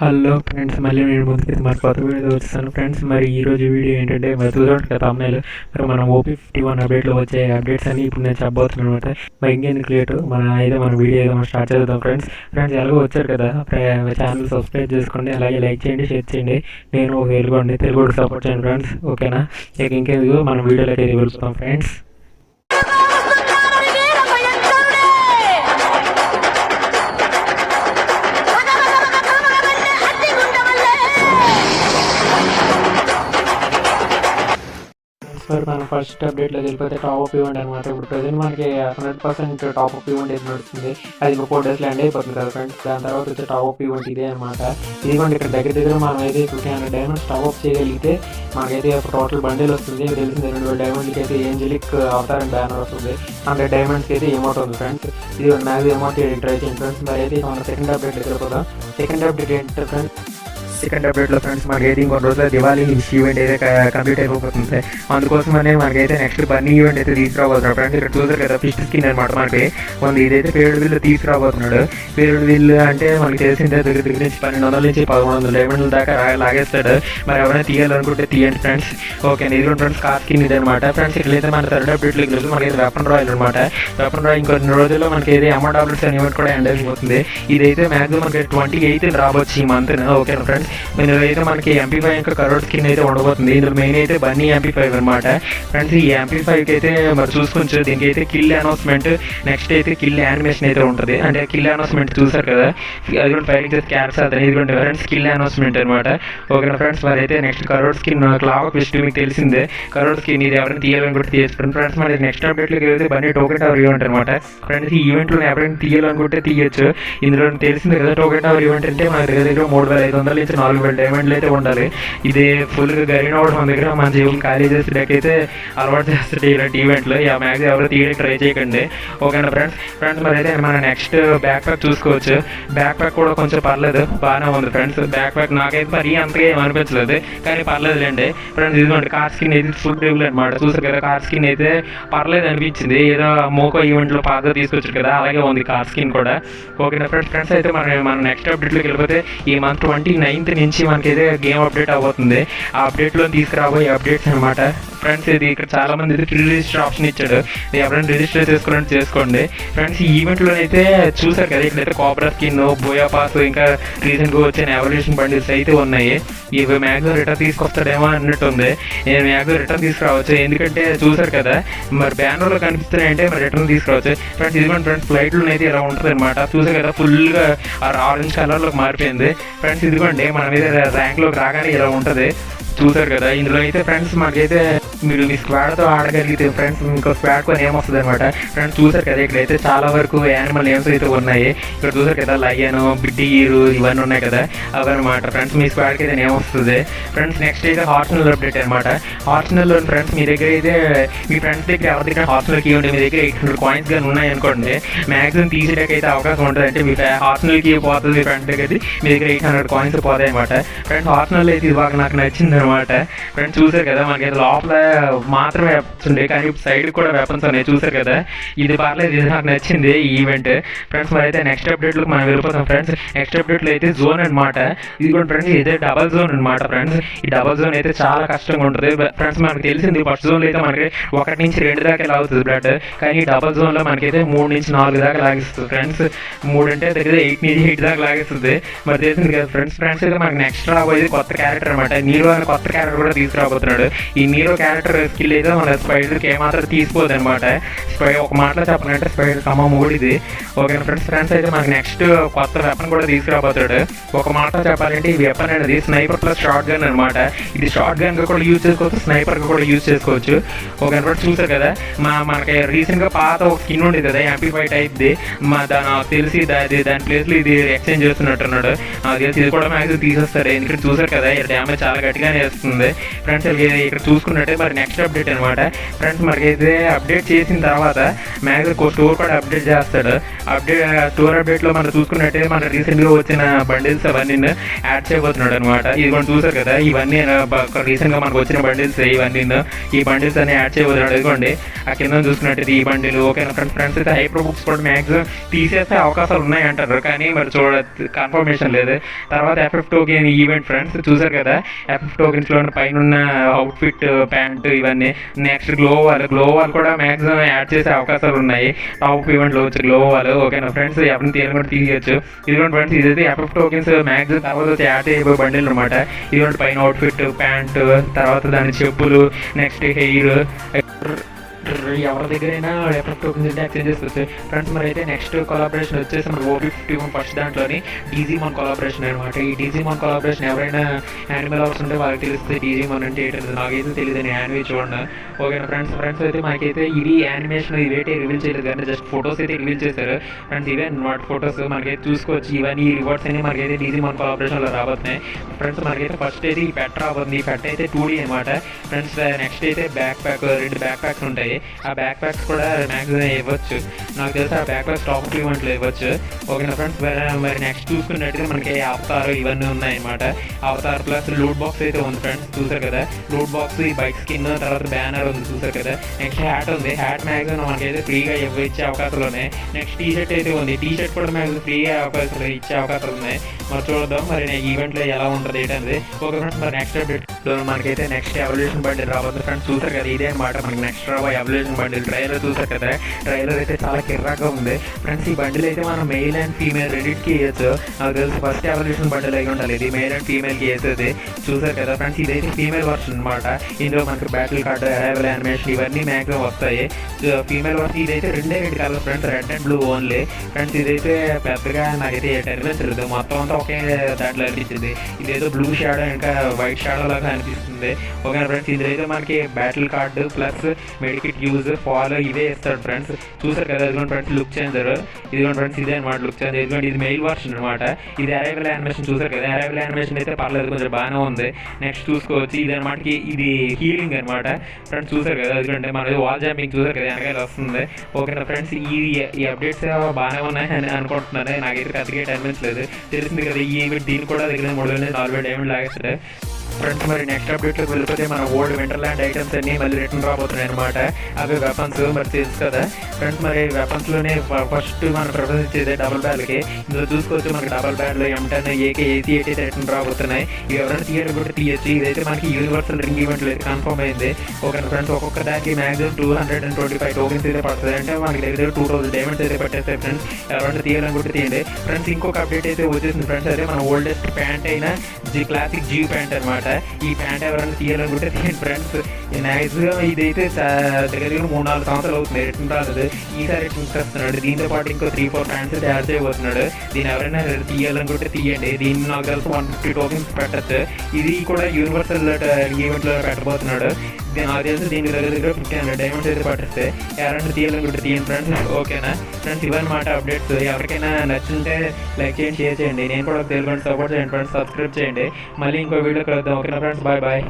Hello friends, మళ్ళీ నేను ముందుకైతే మరి కొత్త వీడియో వచ్చేసాను ఫ్రెండ్స్. మరి ఈరోజు వీడియో ఏంటంటే మరి చూడండి కదా అమ్మాయిలు, మరి మనం OP51 అప్డేట్లో వచ్చే అప్డేట్స్ అన్ని ఇప్పుడు నేను చెప్పబోతున్నాను అనమాట. మరి ఇంకెందుకు లేటు మన వీడియో అయితే మనం స్టార్ట్ చేద్దాం ఫ్రెండ్స్. ఎలాగో వచ్చారు కదా, ఛానల్ సబ్స్క్రైబ్ చేసుకోండి, అలాగే లైక్ చేయండి, షేర్ చేయండి. నేను ఒక తెలుగుండి తెలుగు సపోర్ట్ చేయండి ఫ్రెండ్స్, ఓకేనా? ఇంకెందుకు మనం వీడియోలోకి అయితే వెళ్తాం ఫ్రెండ్స్. మనం ఫస్ట్ అప్డేట్లో వెళ్ళిపోతే టాప్ ఈవెంట్ అనమాట. ఇప్పుడు ప్రజెంట్ మనకి 100% టాప్ ఈవెంట్ అయితే నడుస్తుంది. అది ఇంకా 4 days ల్యాండ్ అయిపోతుంది కదా ఫ్రెండ్స్. దాని తర్వాత వచ్చే టాప్ ఈవెంట్ ఇదే అనమాట. ఇదిగోండి ఇక్కడ దగ్గర మనం అయితే 200 డైమండ్స్ టాప్ చేయగలిగితే మనకైతే టోటల్ బండిల్ వస్తుంది. తెలిసింది 200 డైమండ్కి అయితే ఏంజలిక్ అవతార్ అండ్ బ్యానర్ వస్తుంది. 100 డైమండ్స్కి అయితే అమౌంట్ ఉంది ఫ్రెండ్స్. ఇది మ్యాక్స్ అమౌంట్ ట్రై చేయండి ఫ్రెండ్స్. మరి అయితే మన సెకండ్ అప్డేట్ వెళ్ళిపోదాం. సెకండ్ అప్డేట్ ఏంటంటే ఫ్రెండ్స్, సెకండ్ అప్డేట్లో ఫ్రెండ్స్ మనకైతే ఇంకొన్ని రోజుల దివాళీ ఈవెంట్ అయితే కంప్లీట్ అయిపోతుంది. అందుకోసమనే మనకైతే నెక్స్ట్ బన్నీ ఈవెంట్ అయితే తీసుకురాబోతున్నాడు ఫ్రెండ్స్. ఇక్కడ చూసారు కదా ఫిష్ స్కిన్ అనమాట. మనకి ఇదైతే పేరుడు వీళ్ళు తీసుకురాబోతున్నాడు. పేరుడు వీళ్ళు అంటే మనకి తెలిసిందే దగ్గర నుంచి 1200 నుంచి 1100 డైమండ్ల దాకా లాగేస్తాడు. మరి ఎవరైనా తీయాలనుకుంటే తీయండి ఫ్రెండ్స్, ఓకే. ఇది ఫ్రెండ్స్ కార్ స్కిన్ ఇది అనమాట ఫ్రెండ్స్. ఇట్లయితే మన థర్డ్ అప్డేట్లోకి రోజు మనకైతే వెపన్ రాయల్ అనమాట. వెపన్ రాయల్ ఇంకొన్ని రోజుల్లో మనకి అయితే MW ఈవెంట్ కూడా ఎండ్ అయిపోతుంది. ఇదైతే మ్యాక్సిమం మనకి 28 రావచ్చు ఈ మంత్, ఓకే ఫ్రెండ్స్. ఇందులో అయితే మనకి MP5 ఇంకా కరోడ్ స్కిన్ అయితే ఉండబోతుంది. ఇందులో మెయిన్ అయితే బన్నీ MP5 అనమాట ఫ్రెండ్స్. ఈ MP5కి అయితే మరి చూసుకోవచ్చు. దీనికి అయితే కిల్ అనౌన్స్మెంట్, నెక్స్ట్ అయితే కిల్ యానిమేషన్ అయితే ఉంటుంది. అంటే కిల్ అనౌన్స్మెంట్ చూసారు కదా, అది కూడా ఫైరింగ్ చేసి క్యారెక్టర్స్ అదే ఇదిగోండి ఫ్రెండ్స్, కిల్ అనౌన్స్మెంట్ అనమాట, ఓకే ఫ్రెండ్స్. మరి అయితే next crore skin clock pest మీకు తెలిసిందే. కరోడ్ స్కిన్ ఇది ఎవరైనా తీయాలనుకుంటే తీయచ్చు ఫ్రెండ్స్. మరి నెక్స్ట్ అప్డేట్లోకి వెళ్తే బన్నీ టోకెన్ టవర్ ఈవెంట్ అనమాట ఫ్రెండ్స్. ఈ ఈవెంట్లో ఎవరైనా తీయాలనుకుంటే తీయచ్చు. ఇందులో తెలిసిందే కదా, టోకెన్ టవర్ ఈవెంట్ అంటే మన దగ్గర 3500 నుంచి 4000 డైమండ్లు అయితే ఉండాలి. ఇది ఫుల్గా గరినోడు మన దగ్గర మన జీవులు ఖాళీ చేసేటైతే అలవాటు చేస్తాడు ఇలాంటి ఈవెంట్లు. ఆ మ్యాక్స్ ఎవరు తీయడానికి ట్రై చేయకండి, ఓకేనా ఫ్రెండ్స్. మరి అయితే మన నెక్స్ట్ బ్యాక్ ప్యాక్ చూసుకోవచ్చు. బ్యాక్ ప్యాక్ కూడా కొంచెం పర్లేదు, బాగానే ఉంది ఫ్రెండ్స్. బ్యాక్ ప్యాక్ నాకైతే మరీ అంతగా ఏం అనిపించలేదు, కానీ పర్లేదులేండి ఫ్రెండ్స్. ఇదిగోండి కార్ స్కిన్ అయితే ఫుల్ డెవల్ అనమాట. చూసారు కదా, కార్ స్కిన్ అయితే పర్లేదు అనిపించింది. ఏదో మోకో ఈవెంట్లో పాతగా తీసుకొచ్చారు కదా, అలాగే ఉంది కార్ స్కిన్ కూడా, ఓకేనా ఫ్రెండ్స్. అయితే మన నెక్స్ట్ అప్డేట్లోకి వెళ్ళిపోతే ఈ మంత్ 29th నుంచి మనకైతే గేమ్ అప్డేట్ అవబోతుంది. ఆ అప్డేట్లో తీసుకురాబోయే అప్డేట్స్ అనమాట ఫ్రెండ్స్. ఇది ఇక్కడ చాలా మంది అయితే ప్రీ రిజిస్టర్ ఆప్షన్ ఇచ్చాడు. ఎవరైనా రిజిస్టర్ చేసుకోవాలంటే చేసుకోండి ఫ్రెండ్స్. ఈ ఈవెంట్లో అయితే చూసారు కదా, ఇక్కడైతే కాబ్రా స్కిన్, బోయా పాస్, ఇంకా రీసెంట్గా వచ్చిన ఎవల్యూషన్ బండిల్స్ అయితే ఉన్నాయి. ఇవి మ్యాక్సిమం రిటర్న్ తీసుకొస్తాడేమో అన్నట్టుంది. నేను మ్యాక్సిమం రిటర్న్ తీసుకురావచ్చు, ఎందుకంటే చూసారు కదా మరి బ్యానర్లో కనిపిస్తున్నాయంటే మరి రిటర్న్ తీసుకురావచ్చు ఫ్రెండ్స్. ఇదిగోండి ఫ్రెండ్స్, ఫ్లైట్లో అయితే ఇలా ఉంటుంది అనమాట. చూసారు కదా, ఫుల్గా ఆరెంజ్ కలర్లోకి మారిపోయింది ఫ్రెండ్స్. ఇదిగోండి మన మీద ర్యాంక్లోకి రాగానే ఇలా ఉంటుంది, చూసారు కదా. ఇందులో అయితే ఫ్రెండ్స్ మనకైతే మీరు మీ స్క్వాడ్తో ఆడగలిగితే ఫ్రెండ్స్ ఇంకో స్క్వాడ్ కొని ఏమొస్తుంది అనమాట ఫ్రెండ్స్. చూసారు కదా, ఇక్కడైతే చాలా వరకు యానిమల్ నేమ్స్ అయితే ఉన్నాయి. ఇక్కడ చూసారు కదా, లయన్, బిడ్డి ఈరు ఇవన్నీ ఉన్నాయి కదా, అవన్నమాట ఫ్రెండ్స్. మీ స్క్వాడ్కి అయితే ఏమొస్తుంది ఫ్రెండ్స్. నెక్స్ట్ అయితే హార్స్నల్ అప్డేట్ అనమాట. హార్స్నల్లో ఫ్రెండ్స్ మీ దగ్గర అయితే మీ ఫ్రెండ్స్ దగ్గర ఎవరి దగ్గర హార్స్నల్కి ఉంటే మీ దగ్గర 800 కాయిన్స్ కానీ ఉన్నాయి అనుకోండి, మ్యాక్సిమం తీసేటకి అయితే అవకాశం ఉంటుంది. అంటే మీ హార్స్నల్కి పోతుంది, మీ ఫ్రెండ్స్ దగ్గర మీ దగ్గర 800 కాయిన్స్ పోతాయి అనమాట ఫ్రెండ్స్. హార్స్నల్ అయితే ఇది బాగా నాకు నచ్చింది అనమాట ఫ్రెండ్స్. చూసారు కదా, మనకి లోపల మాత్రమే వెపన్స్ ఉండే, కానీ సైడ్ కూడా వెపన్స్ ఉన్నాయి, చూసారు కదా. ఇది పర్లేదు, ఇది నాకు నచ్చింది ఈ ఈవెంట్ ఫ్రెండ్స్. మరి అయితే నెక్స్ట్ అప్డేట్లో మనం వెళ్ళిపోతాం ఫ్రెండ్స్. నెక్స్ట్ అప్డేట్లో అయితే జోన్ అనమాట. ఇది కూడా ఫ్రెండ్స్ ఇదే డబల్ జోన్ అనమాట ఫ్రెండ్స్. ఈ డబల్ జోన్ అయితే చాలా కష్టంగా ఉంటుంది ఫ్రెండ్స్. మనకు తెలిసింది ఫస్ట్ జోన్లో అయితే మనకి 1 నుంచి 2 దాకా లాగుతుంది బ్లడ్, కానీ ఈ డబల్ జోన్లో మనకైతే 3 నుంచి 4 దాకా లాగిస్తుంది ఫ్రెండ్స్. 3 అంటే దగ్గర 8 నుంచి 8 దాకా లాగిస్తుంది. మరి తెలిసింది కదా ఫ్రెండ్స్ అయితే మనకి నెక్స్ట్ రాబోయేది కొత్త క్యారెక్టర్ అనమాట. నీరో అనే కొత్త క్యారెక్టర్ కూడా తీసుకురాబోతున్నాడు. ఈ నీరో క్యారెక్టర్ స్కిల్ అయితే మన స్పైడర్కి ఏమాత్రం తీసుకోదు అనమాట. ఒక మాటలో చెప్పాలంటే స్పైడర్ కమ్మ మూడిది, ఓకే ఫ్రెండ్స్. అయితే మనకి నెక్స్ట్ కొత్త వెపన్ కూడా తీసుకురాబోతాడు. ఒక మాటలో చెప్పాలంటే ఈ వెపన్ అనేది స్నైపర్ ప్లస్ షార్ట్ గన్ అనమాట. ఇది షార్ట్ గన్గా కూడా యూజ్ చేసుకోవచ్చు, స్నైపర్గా కూడా యూజ్ చేసుకోవచ్చు, ఓకే ఫ్రెండ్స్. చూసారు కదా, మనకి రీసెంట్గా పాత ఒక స్కిన్ ఉండేది కదా MP5 టైప్ది, దాని తెలిసి దాని ప్లేస్లో ఇది ఎక్స్చేంజ్ చేస్తున్నట్టున్నాడు. తెలిసి ఇది కూడా మ్యాక్సిమం తీసేస్తారు, ఎందుకంటే చూసారు కదా డ్యామేజ్ చాలా గట్టిగానే వేస్తుంది ఫ్రెండ్స్. ఇక్కడ చూసుకున్నట్టే మరి నెక్స్ట్ అప్డేట్ అనమాట ఫ్రెండ్స్. మనకైతే అప్డేట్ చేసిన తర్వాత మ్యాక్స్ స్టోర్ కూడా అప్డేట్ చేస్తాడు. స్టోర్ అప్డేట్లో మనం చూసుకున్నట్టే మన రీసెంట్గా వచ్చిన బండిల్స్ అవన్నీ యాడ్ చేయబోతున్నాడు అనమాట. ఇది మనం చూసారు కదా, ఇవన్నీ రీసెంట్గా మనకు వచ్చిన బండిల్స్ ఇవన్నీ ఈ బండిల్స్ అన్ని యాడ్ చేయబోతున్నాడు. ఇదిగోండి ఆ కింద చూసుకున్నట్టు ఈ బండిల్ ఓకేనా ఫ్రెండ్స్. అయితే హైపర్ బుక్స్ కూడా మ్యాక్సిమం తీసేస్తే అవకాశాలు ఉన్నాయంటారు, కానీ మరి కన్ఫర్మేషన్ లేదు. తర్వాత ఎఫ్ఎఫ్ టోకెన్ ఈవెంట్ ఫ్రెండ్స్ చూసారు కదా, ఎఫ్ఎఫ్ టోకెన్స్లో పైన ఉన్న అవుట్ఫిట్ ప్యాంట్ ఇవన్నీ. నెక్స్ట్ గ్లో వాల్ కూడా మ్యాక్సిమం యాడ్ చేసే అవకాశాలు ఉన్నాయి టాప్ ఈవెంట్లో వచ్చి గ్లో వాల్ ఓకేనా ఫ్రెండ్స్. ఎవరిని తీయాలని కూడా తీయచ్చు. ఇదిగోండి ఫ్రెండ్స్, ఇదైతే ఎఫ్ఎఫ్ టోకెన్స్ మ్యాక్సిమం తర్వాత వచ్చి యాడ్ చేయబోయే బండిల్ అనమాట. ఇదిగోండి పైన అవుట్ఫిట్ ప్యాంట్, తర్వాత దాని చెప్పులు, నెక్స్ట్ హెయిర్, ఎవరి దగ్గరైనా ఎఫెక్ట్ టోకెన్స్ ఉంటే ఎక్స్చేంజ్ చేసుకోవచ్చు ఫ్రెండ్స్. మరి అయితే నెక్స్ట్ కొలాబరేషన్ వచ్చేసి మన OP51 ఫస్ట్ దాంట్లోని డీజీమాన్ కొలాబరేషన్ అనమాట. ఈ డీజీమాన్ కొలాబరేషన్ ఎవరైనా యానిమల్ అవర్స్ ఉంటే వాళ్ళకి తెలుస్తుంది డీజీమాన్ అంటే ఏంటంటే. నాకైతే తెలియదు, నేను యానిమే చూడండి ఓకేనా ఫ్రెండ్స్. అయితే మనకైతే ఇది యానిమేషన్ ఇవేటే రివీల్ చేయలేదు, కానీ జస్ట్ ఫొటోస్ అయితే రివీల్ చేశారు ఫ్రెండ్స్. ఇవే అనమాట ఫొటోస్ మనకైతే చూసుకోవచ్చు. ఇవన్నీ రివార్డ్స్ అన్ని మనకైతే డీజీమాన్ కొలాబరేషన్లో రాబోతున్నాయి ఫ్రెండ్స్. మనకైతే ఫస్ట్ అయితే ఈ పెట్ రాబోతుంది. ఈ పెట్ అయితే 2D అనమాట ఫ్రెండ్స్. నెక్స్ట్ అయితే బ్యాక్ ప్యాక్, 2 బ్యాక్ ప్యాక్స్ ఉంటాయి. ఆ బ్యాక్ ప్యాక్స్ కూడా మ్యాక్సిమం ఇవ్వచ్చు, నాకు తెలిసి ఆ బ్యాక్ ప్యాక్స్ టాప్ ఈవెంట్లో ఇవ్వచ్చు ఓకేనా ఫ్రెండ్స్. మరి నెక్స్ట్ చూసుకున్నట్టుగా మనకి అవతార్ ఇవన్నీ ఉన్నాయన్నమాట. అవతార్ ప్లస్ లూట్ బాక్స్ అయితే ఉంది ఫ్రెండ్స్, చూసారు కదా. లూట్ బాక్స్, ఈ బైక్ స్కిన్, తర్వాత బ్యానర్ ఉంది చూసారు కదా. నెక్స్ట్ హ్యాట్ ఉంది. హ్యాట్ మ్యాక్సిమం మనకైతే ఫ్రీగా ఇచ్చే అవకాశాలు ఉన్నాయి. నెక్స్ట్ టీ షర్ట్ అయితే ఉంది. టీ షర్ట్ కూడా మ్యాక్సిమం ఫ్రీగా ఇచ్చే అవకాశాలు ఉన్నాయి. మరి చూద్దాం మరి ఈవెంట్లో ఎలా ఉంటుంది ఏంటంటే ఓకే ఫ్రెండ్స్. మరి నెక్స్ట్ అప్డేట్ మనకైతే నెక్స్ట్ ఎవల్యూషన్ బండిల్ రాబోతుంది ఫ్రెండ్స్. చూసారు కదా, ఇదే అనమాట మనకి నెక్స్ట్ రాబోయే ఎవల్యూషన్ బండిల్. ట్రైలర్ చూసారు కదా, ట్రైలర్ అయితే చాలా కిర్రాగా ఉంది ఫ్రెండ్స్. ఈ బండిల్ అయితే మనం మెయిల్ అండ్ ఫీమేల్ రెండింటికి వేయచ్చు. నాకు తెలిసి ఫస్ట్ ఎవల్యూషన్ బండిల్ అయి ఉండాలి. ఇది మెయిల్ అండ్ ఫీమేల్కి వేసేది చూసారు కదా ఫ్రెండ్స్. ఇదైతే ఫీమేల్ వర్షన్ అనమాట. ఇందులో మనకి బ్యాటిల్ కార్డు, అరైవల్ యానిమేషన్ ఇవన్నీ మ్యాక్సిమం వస్తాయి. ఫీమేల్ వర్షన్ ఇదైతే 2 colour friends, red and blue only friends. ఇదైతే పెద్దగా నాకైతే అనిపించలేదు, మొత్తం అంతా ఒకే దాంట్లో అనిపించింది. ఇదేదో బ్లూ షాడో ఇంకా వైట్ షాడో లాగా అనిపిస్తుంది ఓకే ఫ్రెండ్స్. ఇదైతే మనకి battle card plus medkit use follow ఇవే ఇస్తాడు ఫ్రెండ్స్. చూసారు కదా, ఇదిగోండి ఫ్రెండ్స్ లుక్ చేంజర్. ఇదిగోండి ఫ్రెండ్స్ ఇదే అనమాట లుక్ చేంజర్. ఇదిగోండి ఇది మెయిల్ వర్షన్ అనమాట. ఇది అరైవల్ యానిమేషన్ చూసారు కదా, అరైవల్ యానిమేషన్ అయితే పర్లేదు, కొంచెం బాగానే ఉంది. నెక్స్ట్ చూసుకోవచ్చు, ఇది అనమాట ఇది హీలింగ్ అనమాట ఫ్రెండ్స్. చూసారు కదా, ఎందుకంటే మన వాల్ జాంపింగ్ చూసారు కదా వెనకాల వస్తుంది ఓకేనా ఫ్రెండ్స్. ఈ అప్డేట్స్ బాగానే ఉన్నాయి అని అనుకుంటున్నాను. నాకైతే పెద్దగా అనిపించలేదు. తెలిసింది కదా, ఈ దీన్ని కూడా దగ్గర 3,400 డైమండ్ లాగేస్తాడు ఫ్రెండ్స్. మరి నెక్స్ట్ అప్డేట్లోకి వెళ్ళిపోతే మన ఓల్డ్ వింటర్ల్యాండ్ ఐటమ్స్ అన్ని మళ్ళీ రిటర్న్ రాబోతున్నాయి అనమాట. అవి వెపన్స్ మరి తెలుసు కదా ఫ్రెండ్స్. మరి వెపన్స్లోనే ఫస్ట్ మనం ప్రిఫరెన్స్ ఇచ్చేది డబుల్ బ్యాడ్లకి. ఇందులో చూసుకోవచ్చు మనకి డబుల్ బ్యాడ్లో M10 AK AC అయితే రిటర్న్ రాబోతున్నాయి. ఇవి ఎవరైనా థియేటర్ కూడా తీయచ్చు. ఇదైతే మనకి యూనివర్సల్ రింగ్ ఈవెంట్లో అయితే కన్ఫర్మ్ అయింది ఓకే ఫ్రెండ్స్. ఒక్కొక్క దానికి మ్యాక్సిమం 225 టోకెన్స్ అయితే పడుతుంది. అంటే మనకి దగ్గర 2000 డైమండ్స్ అయితే పట్టేస్తాయి ఫ్రెండ్స్. ఎవరైనా తీయాలని కూడా తీయండి ఫ్రెండ్స్. ఇంకొక అప్డేట్ అయితే వచ్చేసింది ఫ్రెండ్స్. అదే మన ఓల్డెస్ట్ ప్యాంట్ అయిన క్లాసిక్ జీ ప్యాంట్ అనమాట. ఈ ప్యాంట్ ఎవరైనా తీయాలనుకుంటే తీయండి ఫ్రెండ్స్. మ్యాక్సిమం ఇదైతే దగ్గర 3-4 సంవత్సరాలు అవుతుంది రిటర్న్ రాలేదు. ఈసారి రిటర్న్ వస్తున్నాడు. దీంతో పాటు ఇంకో 3-4 ప్యాంట్స్ తయారు చేయబోతున్నాడు. దీన్ని ఎవరైనా తీయాలనుకుంటే తీయండి. దీన్ని నాకు కలిసి 150 టోకెన్స్ పెట్టచ్చు. ఇది కూడా యూనివర్సల్ ఈవెంట్లో పెట్టబోతున్నాడు. నాకు తెలిసి దీనికి దగ్గర 1500 డైమండ్స్ అయితే పట్టిస్తే ఎవరైనా తీయాలనుకుంటే తీయండి ఫ్రెండ్స్ ఓకేనా ఫ్రెండ్స్. ఇవన్నమాట అప్డేట్స్. ఎవరికైనా నచ్చుంటే లైక్ చేయండి, షేర్ చేయండి. నేను కూడా తెలుగు సపోర్ట్ చేయండి ఫ్రెండ్స్, సబ్స్క్రైబ్ చేయండి. మళ్ళీ ఇంకో వీడియో కలుద్దాం ఓకేనా ఫ్రెండ్స్. Bye bye.